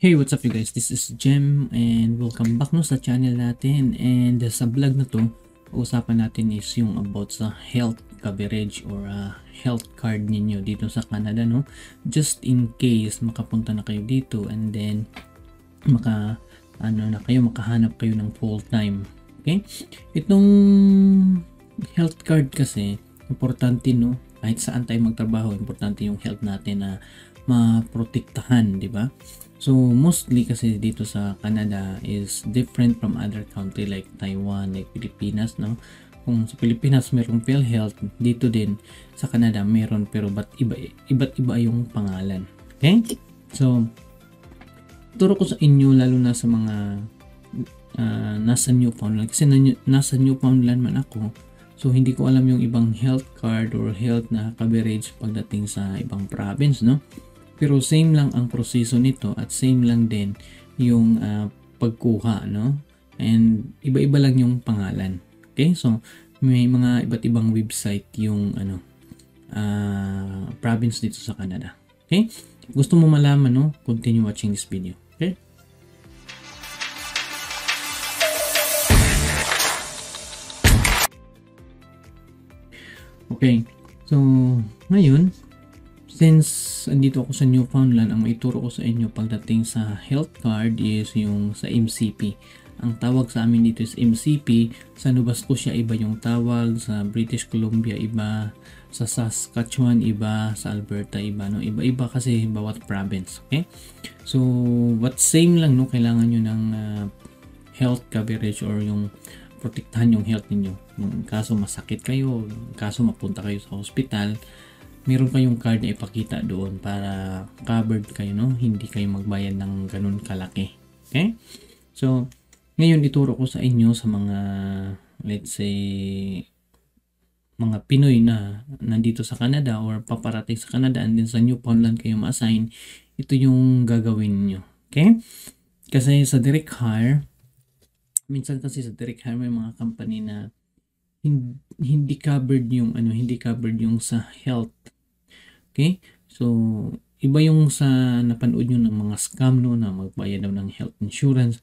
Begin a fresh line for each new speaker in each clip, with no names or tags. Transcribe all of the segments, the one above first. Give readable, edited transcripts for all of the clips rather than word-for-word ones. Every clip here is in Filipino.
Hey, what's up you guys? This is Jem and welcome back no sa channel natin. And sa vlog na to, usapan natin is yung about sa health coverage or health card ninyo dito sa Canada, no? Just in case makapunta na kayo dito and then makahanap kayo ng full time. Okay? Itong health card kasi importante, no? Kahit saan tayo magtrabaho, importante yung health natin na maprotektahan, di ba? So mostly kasi dito sa Canada is different from other country like Taiwan, like Pilipinas, no? Kung sa Pilipinas merong PhilHealth, dito din sa Canada meron pero iba't iba yung pangalan. Okay? So turo ko sa inyo lalo na sa mga nasa Newfoundland kasi nasa Newfoundland man ako. So hindi ko alam yung ibang health card or health na coverage pagdating sa ibang province, no? Pero same lang ang proseso nito at same lang din yung pagkuha, no? And iba-iba lang yung pangalan. Okay? So may mga iba't ibang website yung province dito sa Canada. Okay? Gusto mo malaman, no? Continue watching this video. Okay? Okay. So ngayon, since andito ako sa Newfoundland, ang maituro ko sa inyo pagdating sa health card is yung sa MCP. Ang tawag sa amin dito is MCP. Sa Nova Scotia iba yung tawag, sa British Columbia iba, sa Saskatchewan iba, sa Alberta iba, no? Iba-iba kasi bawat province. Okay? So, what same lang, no? Kailangan nyo ng health coverage or yung protektahan yung health ninyo. Yung kaso masakit kayo, kaso mapunta kayo sa hospital, meron kayong card na ipakita doon para covered kayo, no? Hindi kayo magbayad ng ganun kalaki. Okay? So, ngayon ituro ko sa inyo sa mga, let's say, mga Pinoy na nandito sa Canada or paparating sa Canada and then sa Newfoundland kayo ma-assign, ito yung gagawin nyo. Okay? Kasi sa direct hire, minsan kasi sa direct hire may mga company na hindi covered yung sa health. Okay? So, iba yung sa napanood nyo ng mga scam, no, na magbayad daw ng health insurance.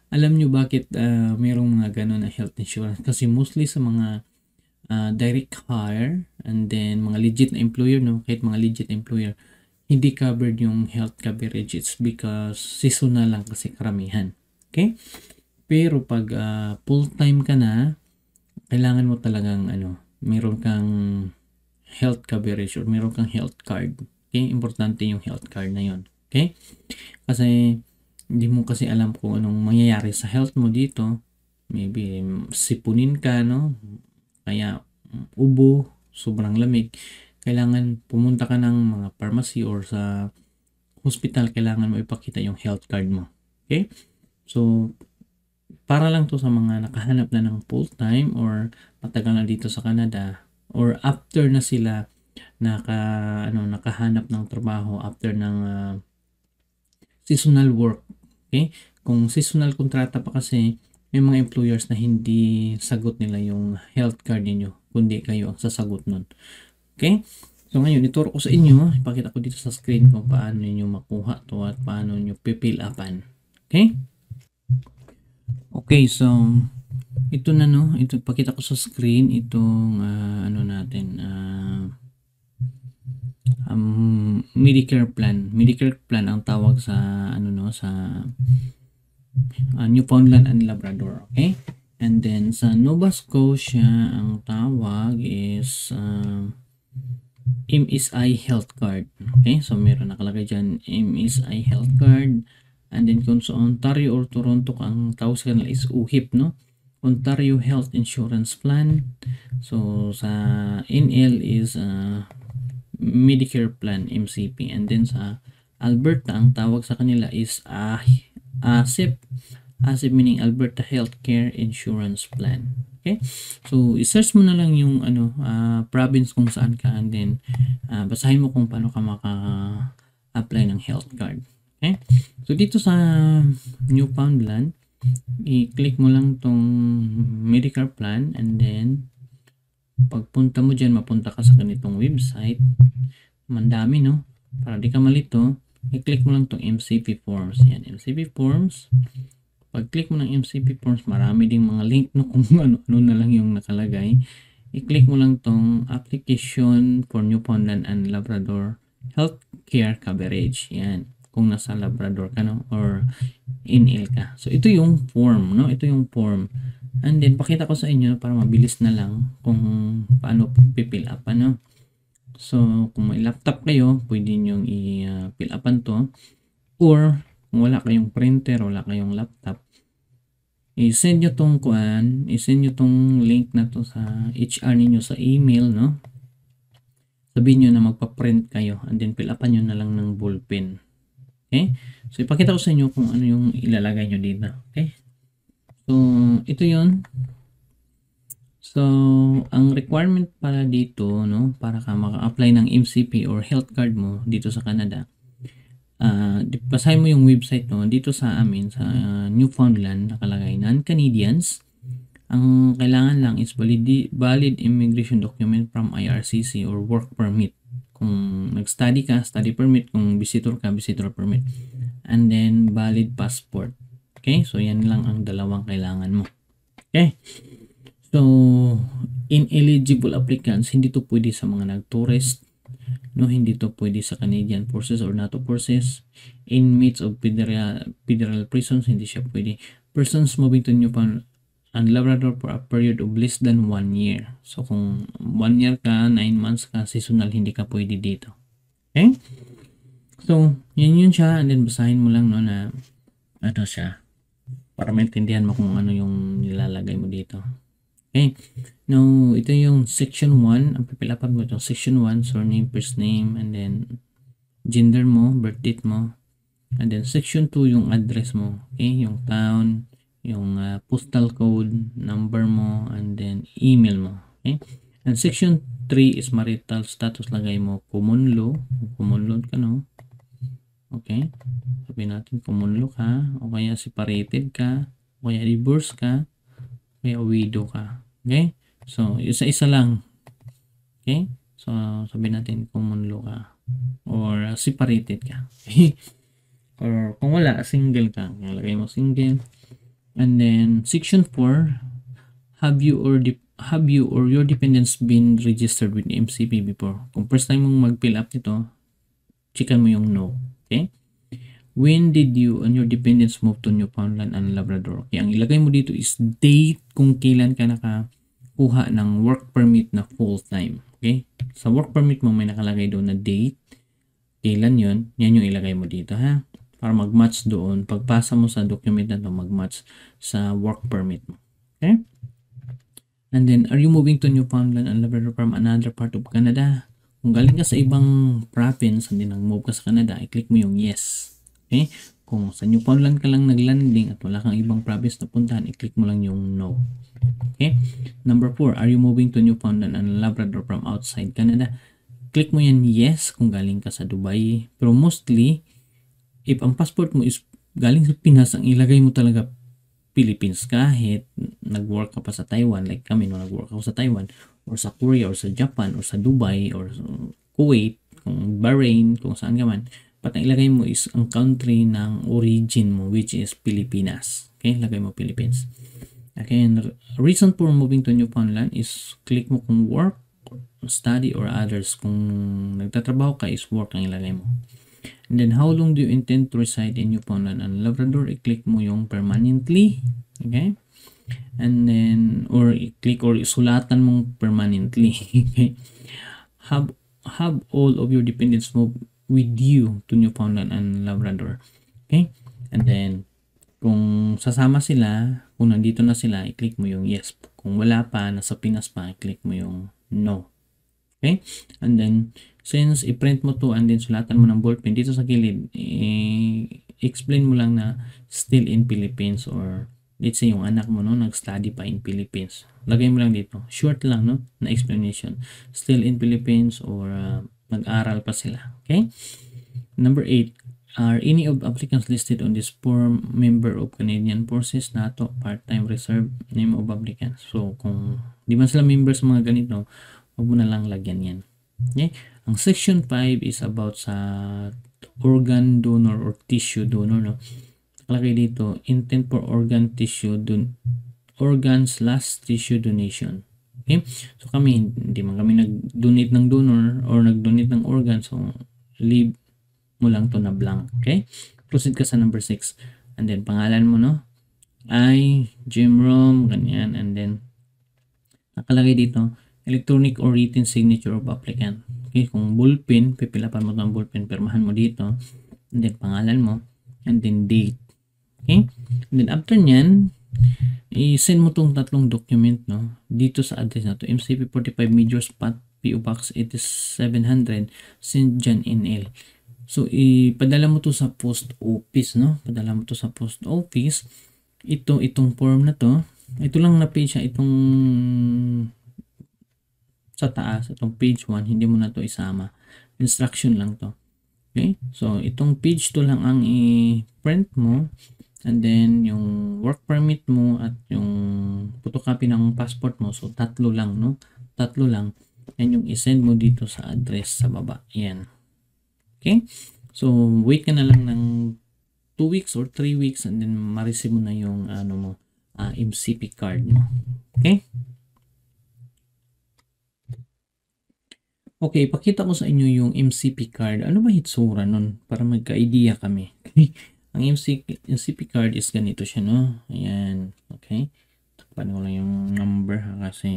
Alam nyo bakit merong mga ganun na health insurance? Kasi mostly sa mga direct hire and then mga legit na employer, no, kahit mga legit employer, hindi covered yung health coverage. It's because seasonal lang kasi karamihan. Okay? Pero pag full-time ka na, kailangan mo talagang meron kang health coverage or meron kang health card. Okay? Importante yung health card na yon. Okay? Kasi hindi mo kasi alam kung anong mangyayari sa health mo dito. Maybe sipunin ka, no? Kaya ubo, sobrang lamig. Kailangan pumunta ka ng mga pharmacy or sa hospital, kailangan mo ipakita yung health card mo. Okay? So, para lang to sa mga nakahanap na ng full-time or matagal na dito sa Canada or after na sila nakahanap ng trabaho after ng seasonal work. Okay? Kung seasonal kontrata pa kasi, may mga employers na hindi sagot nila yung health card niyo, kundi kayo ang sasagot nun. Okay? So ngayon, ituro ko sa inyo, ipakita ko dito sa screen kung paano niyo makuha to at paano niyo pipill upan. Okay? Okay, so ito na, no, ito pakita ko sa screen itong Medicare plan ang tawag sa sa Newfoundland and Labrador. Okay, and then sa Nova Scotia ang tawag is MSI health card. Okay, so meron nakalagay dyan MSI health card. And then kung sa Ontario or Toronto ang tawag sa kanila is UHIP, no? Ontario Health Insurance Plan. So sa NL is Medicare Plan, MCP. And then sa Alberta ang tawag sa kanila is ASIP. ASIP meaning Alberta Healthcare Insurance Plan. Okay? So i-search mo na lang yung province kung saan ka and then basahin mo kung paano ka maka-apply ng health card. Okay? So dito sa Newfoundland, i-click mo lang tong Medicare Plan and then pagpunta mo dyan, mapunta ka sa ganitong website. Mandami, no? Para di ka malito, i-click mo lang tong MCP forms. Yan, MCP forms. Pag-click mo ng MCP forms, marami ding mga link no kung ano na lang yung nakalagay. I-click mo lang tong application for Newfoundland and Labrador healthcare coverage. Yan. Kung nasa Labrador ka no or in-ill ka. So ito yung form, no? Ito yung form. And then pakita ko sa inyo para mabilis na lang kung paano i-fill up ano. So kung may laptop kayo, pwede niyo i-fill upan to, or kung wala kayong printer, wala kayong laptop, i-send nyo tong i-send nyo tong link na to sa HR ninyo sa email, no? Sabihin nyo na magpa-print kayo and then fill upan nyo na lang ng ballpen. Okay? So ipakita ko sa inyo kung ano yung ilalagay nyo dito. Okay? So ito yun. So ang requirement para dito, no, para ka maka-apply ng MCP or health card mo dito sa Canada, basahin mo yung website no, dito sa amin sa Newfoundland nakalagay non-Canadians. Ang kailangan lang is valid immigration document from IRCC or work permit. Kung nag-study ka, study permit. Kung visitor ka, visitor permit. And then valid passport. Okay? So yan lang ang dalawang kailangan mo. Okay? So ineligible applicants, hindi to pwede sa mga nag-tourist. No, hindi to pwede sa Canadian Forces or NATO Forces. Inmates of federal prisons, hindi siya pwede. Persons moving to Newfoundland and Labrador for a period of less than 1 year. So kung 1 year ka, 9 months ka, seasonal, hindi ka pwede dito. Okay? So, yun siya. And then basahin mo lang no na ano siya para maintindihan mo kung ano yung nilalagay mo dito. Okay. Now, ito yung section 1. Ang pipilapan mo itong section 1, surname, first name, and then gender mo, birth date mo. And then section 2, yung address mo. Okay, yung town, yung postal code, number mo, and then email mo. Okay. And section 3 is marital status. Lagay mo common law. Common law ka, no? Okay. Sabihin natin common law ka, o kaya separated ka, o kaya divorce ka, may widow ka. Okay? So, isa-isa lang. Okay? So, sabihin natin common law ka or separated ka. Okay? Or kung wala, single ka. Lagay mo single. And then, section 4, have you or your dependents been registered with MCP before? Kung first time mong mag-fill up nito, checkan mo yung no. Okay? When did you and your dependents move to Newfoundland and Labrador? Okay, ang ilagay mo dito is date kung kailan ka nakakuha ng work permit na full-time. Okay? Sa work permit mo may nakalagay doon na date. Kailan yun? Yan yung ilagay mo dito, ha? Para mag-match doon. Pagpasa mo sa document na to, mag-match sa work permit mo. Okay? And then, are you moving to Newfoundland and Labrador from another part of Canada? Kung galing ka sa ibang province and then nag-move ka sa Canada, i-click mo yung yes. Okay? Kung sa Newfoundland ka lang naglanding at wala kang ibang province na puntahan, i-click mo lang yung no. Okay? Number 4, are you moving to Newfoundland and Labrador from outside Canada? Click mo yan yes kung galing ka sa Dubai. Pero mostly, if ang passport mo is galing sa Pinas, ang ilagay mo talaga Philippines kahit nag-work ka pa sa Taiwan, like kami no, nag-work ako sa Taiwan or sa Korea or sa Japan or sa Dubai or sa Kuwait, kung Bahrain, kung saan ka man. But ang ilagay mo is ang country ng origin mo, which is Pilipinas. Okay, lagay mo Philippines. Okay, and reason for moving to Newfoundland is click mo kung work, study, or others. Kung nagtatrabaho ka is work ang ilagay mo. And then how long do you intend to reside in Newfoundland and Labrador? I-click mo yung permanently. Okay, and then or i-click or isulatan mong permanently. Okay, have all of your dependents move with you to Newfoundland and Labrador. Okay? And then, kung sasama sila, kung nandito na sila, i-click mo yung yes. Kung wala pa, nasa Pinas pa, i-click mo yung no. Okay? And then, since i-print mo to and then sulatan mo ng ballpen dito sa gilid, explain mo lang na still in Philippines or let's say yung anak mo no, nag-study pa in Philippines. Lagay mo lang dito. Short lang no, na explanation. Still in Philippines or nag-aral pa sila. Okay? Number 8. Are any of applicants listed on this form member of Canadian Forces, NATO, part-time reserve, name of applicants? So, kung di man sila members sa mga ganito, huwag mo na lang lagyan yan. Okay? Ang section 5 is about sa organ donor or tissue donor, no? Nakalagay dito, intent for organ tissue donation. Okay? So kami, hindi man kami nag-donate ng donor or nag-donate ng organ. So, leave mo lang to na blank. Okay? Proceed ka sa number 6. And then, pangalan mo, no? Jim Rom, ganyan. And then, nakalagay dito, electronic or written signature of applicant. Okay? Kung ballpen, pipilapan mo ng ballpen, permahan mo dito. And then, pangalan mo. And then, date. Okay? And then, after nyan, i-send mo tong tatlong document, no? Dito sa address na to, MCP 45 Major Spot, PO Box 8700, St. John NL. So, ipadala mo to sa post office, no? Padala mo to sa post office. Itong form na to, ito lang na page siya, itong sa taas, itong page 1, hindi mo na to isama. Instruction lang to. Okay? So, itong page to lang ang i-print mo. And then, yung work permit mo at yung photocopy ng passport mo. So, tatlo lang, no? Tatlo lang. And yung isend mo dito sa address sa baba. Yan. Okay? So, wait ka na lang ng 2 weeks or 3 weeks and then ma-receive mo na yung MCP card mo. Okay? Okay, pakita ko sa inyo yung MCP card. Ano ba hitsura nun? Para magka-idea kami. Okay? Ang MCP card is ganito siya, no? Ayan. Okay? Takpan ko lang yung number ha, kasi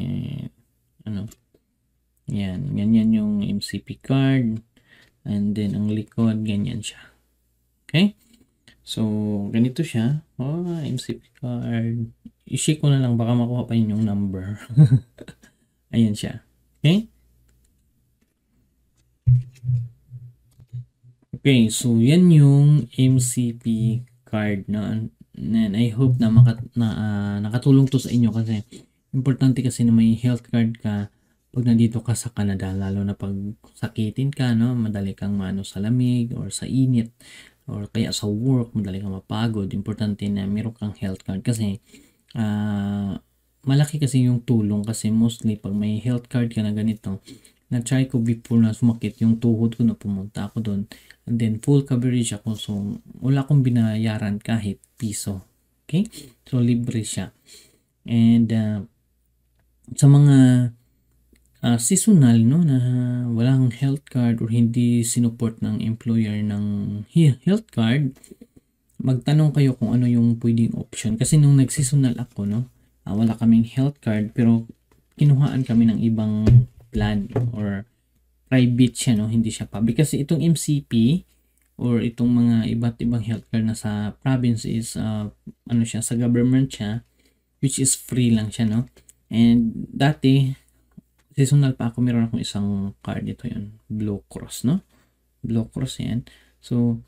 Ayan. Ganyan yung MCP card. And then, ang likod, ganyan siya. Okay? So, ganito siya. MCP card. I-shake ko na lang, baka makuha pa yun yung number. Ayan siya. Okay? Okay, so yan yung MCP card na and I hope na nakatulong to sa inyo kasi importante kasi na may health card ka pag nandito ka sa Canada, lalo na pag sakitin ka, no, madali kang sa lamig or sa init or kaya sa work, madali kang mapagod. Importante na meron kang health card kasi malaki kasi yung tulong kasi mostly pag may health card ka na ganito, na-try ko before na sumakit yung tuhod ko na pumunta ako doon. And then full coverage ako. So wala akong binayaran kahit piso. Okay? So libre siya. And sa mga seasonal, no, na walang health card or hindi sinuport ng employer ng health card, magtanong kayo kung ano yung pwedeng option. Kasi nung nag-seasonal ako, no, wala kaming health card pero kinuhaan kami ng ibang plan or private siya, no, hindi siya public. Kasi itong MCP or itong mga iba't ibang healthcare na sa province is siya, sa government siya, which is free lang siya, no. And dati seasonal pa ako, meron akong isang card, ito yun, Blue Cross, no, Blue Cross yan. So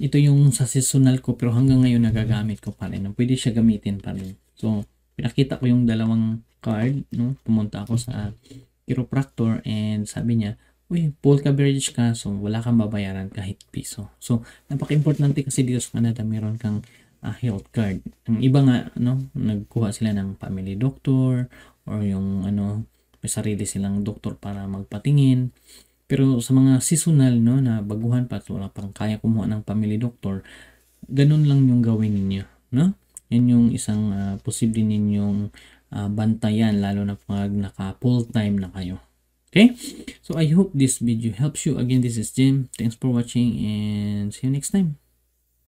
ito yung sa seasonal ko pero hanggang ngayon nagagamit ko pa rin, no? Pwede siya gamitin pa rin. So pinakita ko yung dalawang card, no, pumunta ako sa chiropractor and sabi niya, uy, full coverage ka, so wala kang babayaran kahit piso. So napaka-importante kasi dito sa Canada meron kang health card. Ang iba nga, no, nagkuha sila ng family doctor or yung may sarili silang doktor para magpatingin. Pero sa mga seasonal, no, na baguhan pa at wala pang kaya kumuha ng family doctor, ganun lang yung gawin ninyo, no? Yan yung isang posible ninyong bantayan, lalo na pag naka full time na kayo. Okay? So I hope this video helps you. Again, this is Jim. Thanks for watching and see you next time.